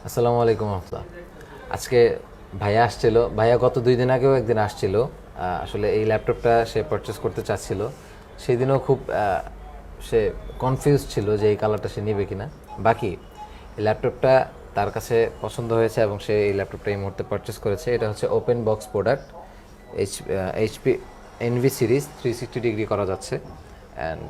আসসালামু আলাইকুম রহমতুল্লাহ। আজকে ভাইয়া আসছিল, ভাইয়া গত 2 দিন আগেও একদিন আসছিল। আসলে এই ল্যাপটপটা সে পারচেস করতে চাচ্ছিল। সেই দিনও খুব সে কনফিউজ ছিল যে এই কালারটা সে নেবে কিনা। বাকি এই ল্যাপটপটা তার কাছে পছন্দ হয়েছে এবং সে এই ল্যাপটপটা এই মুহূর্তে পারচেস করেছে। এটা হচ্ছে open box product, HP Envy series 360 degree করা যাচ্ছে, অ্যান্ড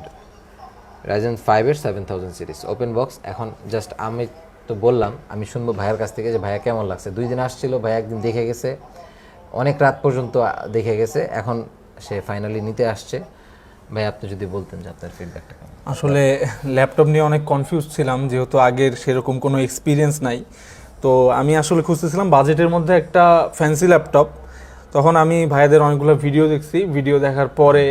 রাইজেন 5-এর 7000 সিরিজ ওপেন বক্স। এখন জাস্ট আমি তো বললাম, আমি শুনবো ভাইয়ের কাছ থেকে যে ভাইয়া কেমন লাগছে। 2 দিন আসছিল, ভাইয়া একদিন দেখে গেছে, অনেক রাত পর্যন্ত দেখে গেছে, এখন সে ফাইনালি নিতে আসছে। ভাই আপনি যদি বলতেন যে আপনার ফিডব্যাকটা কেমন। আসলে ল্যাপটপ নিয়ে অনেক কনফিউজ ছিলাম, যেহেতু আগের সেরকম কোনো এক্সপিরিয়েন্স নাই। তো আমি আসলে খুঁজতেছিলাম বাজেটের মধ্যে একটা ফ্যান্সি ল্যাপটপ। তখন আমি ভাইয়াদের অনেকগুলো ভিডিও দেখছি, ভিডিও দেখার পরে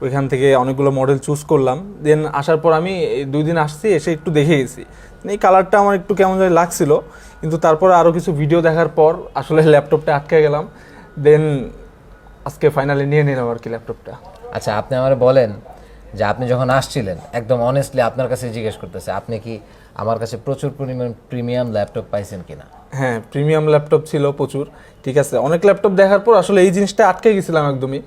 ওইখান থেকে অনেকগুলো মডেল চুজ করলাম। দেন আসার পর আমি 2 দিন আসছি, এসে একটু দেখে গেছি। এই কালারটা আমার একটু কেমন জানি লাগছিল, কিন্তু তারপরে আরও কিছু ভিডিও দেখার পর আসলে ল্যাপটপটা আটকে গেলাম। দেন আজকে ফাইনালি নিয়ে নিলাম আর কি ল্যাপটপটা। আচ্ছা, আপনি আমার বলেন যে আপনি যখন আসছিলেন, একদম অনেস্টলি আপনার কাছে জিজ্ঞেস করতেছে, আপনি কি আমার কাছে প্রচুর পরিমাণ প্রিমিয়াম ল্যাপটপ পাইছেন কিনা। হ্যাঁ, প্রিমিয়াম ল্যাপটপ ছিল প্রচুর। ঠিক আছে, অনেক ল্যাপটপ দেখার পর আসলে এই জিনিসটা আটকে গেছিলাম একদমই,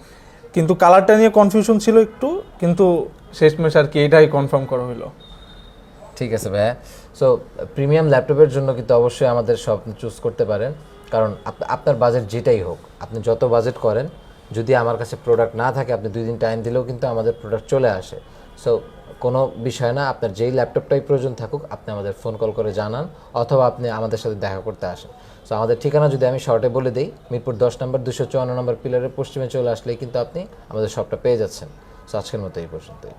কিন্তু কালারটা নিয়ে কনফিউশন ছিল একটু, কিন্তু শেষমেশ আর কি এটাই কনফার্ম করা হলো। ঠিক আছে ভাইয়া। সো প্রিমিয়াম ল্যাপটপের জন্য কিন্তু অবশ্যই আমাদের শপ চুজ করতে পারেন, কারণ আপনার বাজেট যেটাই হোক, আপনি যত বাজেট করেন, যদি আমার কাছে প্রোডাক্ট না থাকে, আপনি 2 দিন টাইম দিলেও কিন্তু আমাদের প্রোডাক্ট চলে আসে। সো কোনো বিষয় না, আপনার যেই ল্যাপটপটাই প্রয়োজন থাকুক, আপনি আমাদের ফোন কল করে জানান, অথবা আপনি আমাদের সাথে দেখা করতে আসেন। সো আমাদের ঠিকানা যদি আমি শর্টে বলে দিই, মিরপুর 10 নম্বর 254 নম্বর পিলারের পশ্চিমে চলে আসলেই কিন্তু আপনি আমাদের শপটা পেয়ে যাচ্ছেন। সো আজকের মতো এই পর্যন্তই।